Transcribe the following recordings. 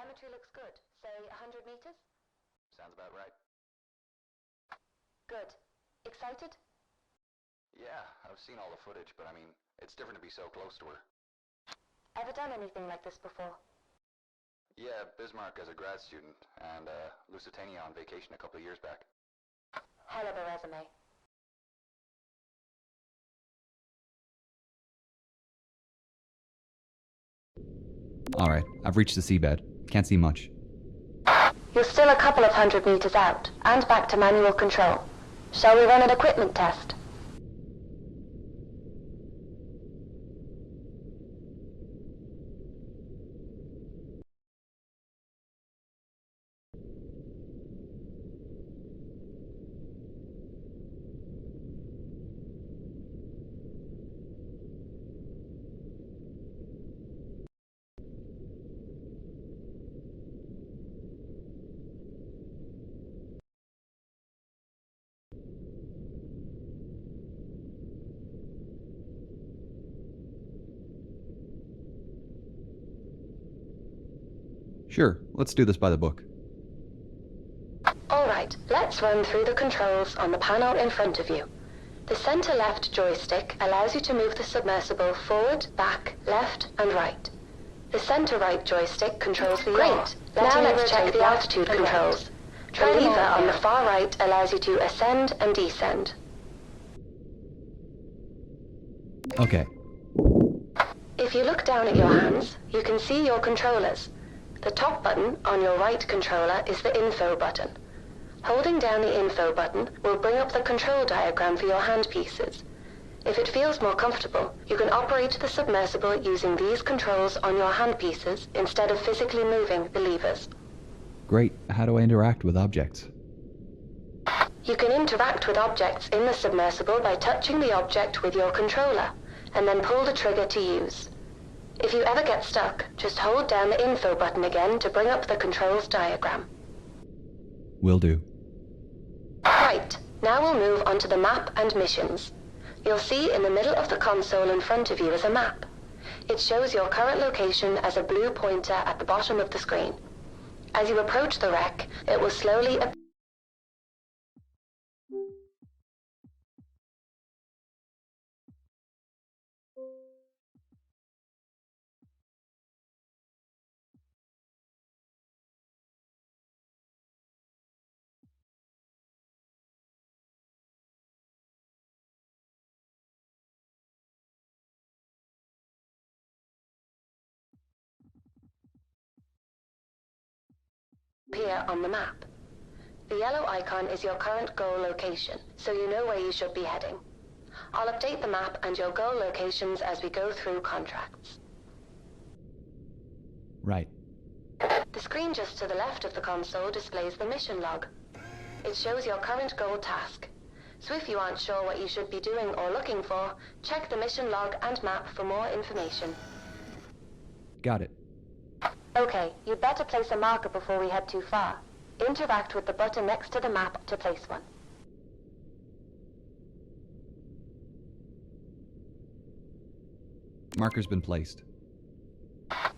Telemetry looks good. Say 100 meters? Sounds about right. Good. Excited? Yeah, I've seen all the footage, but I mean, it's different to be so close to her. Ever done anything like this before? Yeah, Bismarck as a grad student, and Lusitania on vacation a couple of years back. Hell of a resume. Alright, I've reached the seabed. Can't see much. You're still a couple of 100 meters out, and back to manual control. Shall we run an equipment test? Sure, let's do this by the book. Alright, let's run through the controls on the panel in front of you. The center left joystick allows you to move the submersible forward, back, left, and right. The center right joystick controls the yacht. Now let's check the altitude controls. The lever on the far right allows you to ascend and descend. Okay, If you look down at your hands, you can see your controllers. The top button on your right controller is the info button. Holding down the info button will bring up the control diagram for your handpieces. If it feels more comfortable, you can operate the submersible using these controls on your handpieces instead of physically moving the levers. great. How do I interact with objects? You can interact with objects in the submersible by touching the object with your controller, and then pull the trigger to use. If you ever get stuck, just hold down the info button again to bring up the controls diagram. Will do. Right, now we'll move on to the map and missions. You'll see in the middle of the console in front of you is a map. It shows your current location as a blue pointer at the bottom of the screen. As you approach the wreck, it will slowly appear on the map. The yellow icon is your current goal location, so you know where you should be heading. I'll update the map and your goal locations as we go through contracts. Right. The screen just to the left of the console displays the mission log. It shows your current goal task. So if you aren't sure what you should be doing or looking for, check the mission log and map for more information. Got it. Okay, you'd better place a marker before we head too far. Interact with the button next to the map to place one. Marker's been placed.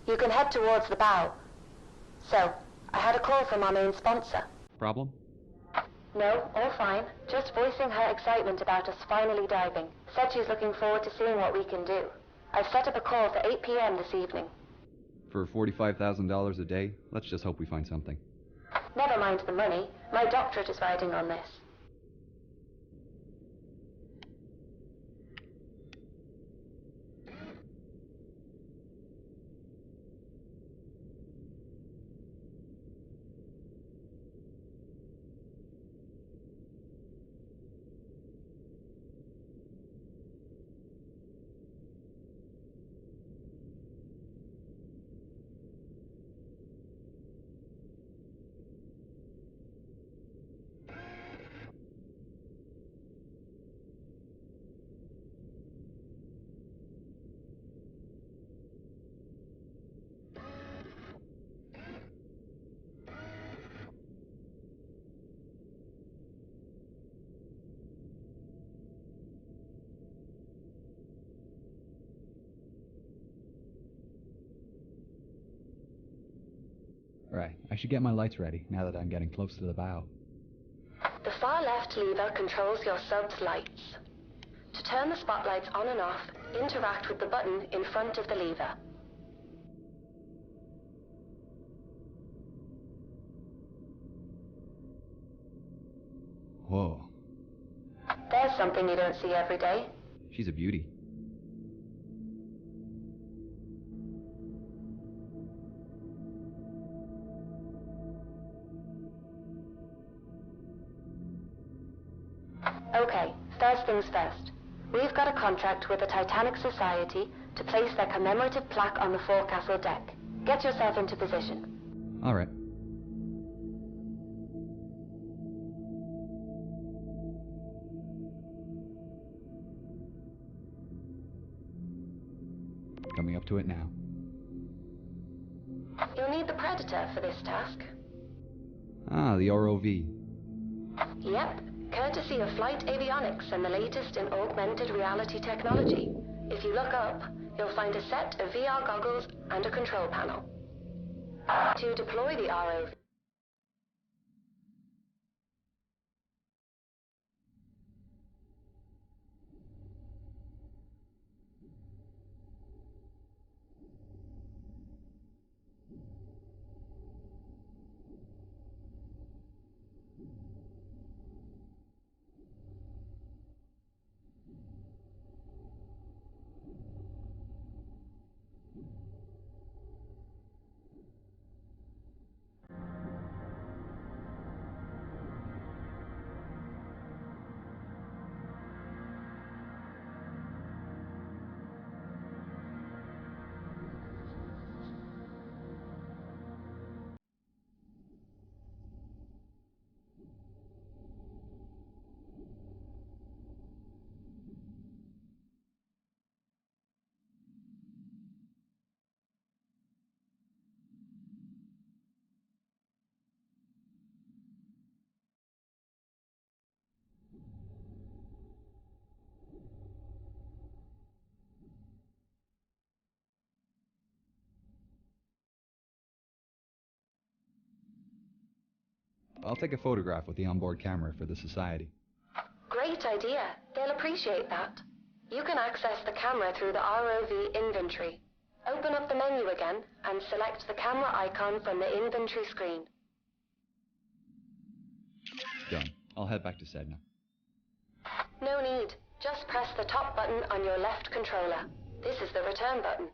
You can head towards the bow. So, I had a call from our main sponsor. Problem? No, all fine. Just voicing her excitement about us finally diving. Said she's looking forward to seeing what we can do. I've set up a call for 8 p.m. this evening. For $45,000 a day, let's just hope we find something. Never mind the money. My doctorate is riding on this. Right, I should get my lights ready now that I'm getting close to the bow. The far left lever controls your sub's lights. To turn the spotlights on and off, interact with the button in front of the lever. Whoa, There's something you don't see every day. she's a beauty. Okay, first things first. We've got a contract with the Titanic Society to place their commemorative plaque on the forecastle deck. Get yourself into position. All right. Coming up to it now. You'll need the Predator for this task. Ah, the ROV. Yep, courtesy of Flight Avionics and the latest in augmented reality technology. If you look up, you'll find a set of VR goggles and a control panel. To deploy the ROV, I'll take a photograph with the onboard camera for the Society. great idea. They'll appreciate that. You can access the camera through the ROV inventory. Open up the menu again and select the camera icon from the inventory screen. Done. I'll head back to Sedna. No need. Just press the top button on your left controller. This is the return button.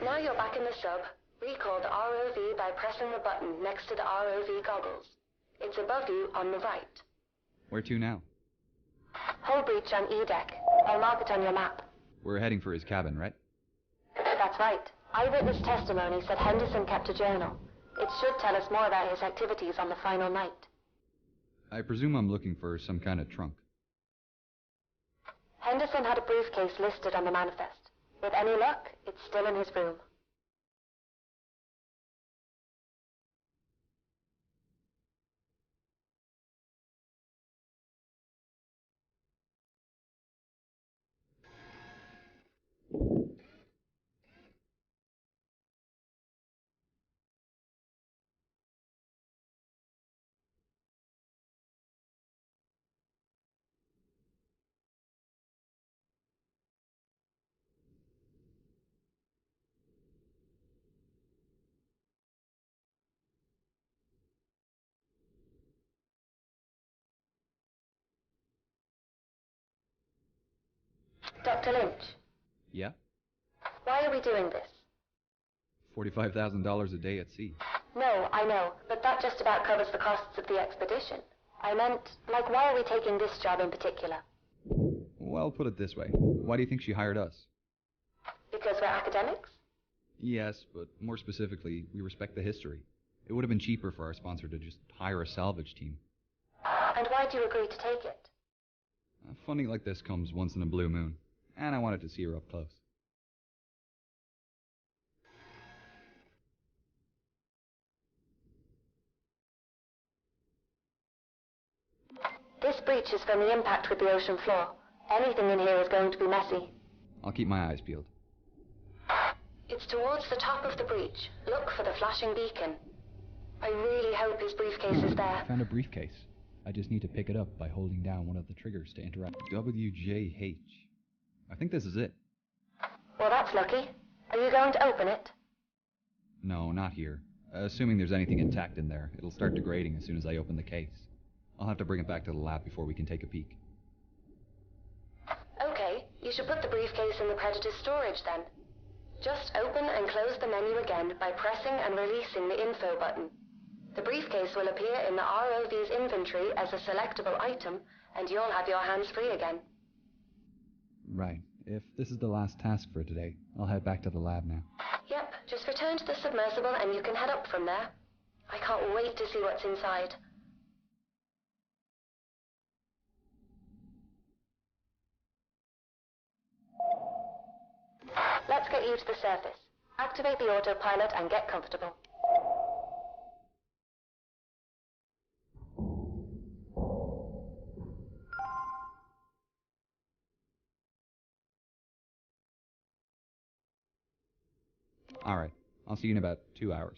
Now you're back in the sub. Recall the ROV by pressing the button next to the ROV goggles. It's above you on the right. Where to now? Hull breach on E-deck. I'll mark it on your map. We're heading for his cabin, right? That's right. Eyewitness testimony said Henderson kept a journal. It should tell us more about his activities on the final night. I presume I'm looking for some kind of trunk. Henderson had a briefcase listed on the manifest. With any luck, it's still in his room. Dr. Lynch, Yeah? why are we doing this? $45,000 a day at sea. No, I know, but that just about covers the costs of the expedition. I meant, like, why are we taking this job in particular? Well, put it this way. Why do you think she hired us? Because we're academics? Yes, but more specifically, we respect the history. It would have been cheaper for our sponsor to just hire a salvage team. And why'd you agree to take it? Funding like this comes once in a blue moon, and I wanted to see her up close. This breach is from the impact with the ocean floor. Anything in here is going to be messy. I'll keep my eyes peeled. It's towards the top of the breach. Look for the flashing beacon. I really hope his briefcase is there. I found a briefcase. I just need to pick it up by holding down one of the triggers to interact. WJH. I think this is it. Well, that's lucky. Are you going to open it? No, not here. Assuming there's anything intact in there, it'll start degrading as soon as I open the case. I'll have to bring it back to the lab before we can take a peek. Okay, you should put the briefcase in the Predator's storage then. Just open and close the menu again by pressing and releasing the info button. The briefcase will appear in the ROV's inventory as a selectable item, and you'll have your hands free again. Right. If this is the last task for today, I'll head back to the lab now. Yep, just return to the submersible and you can head up from there. I can't wait to see what's inside. Let's get you to the surface. Activate the autopilot and get comfortable. Alright, I'll see you in about 2 hours.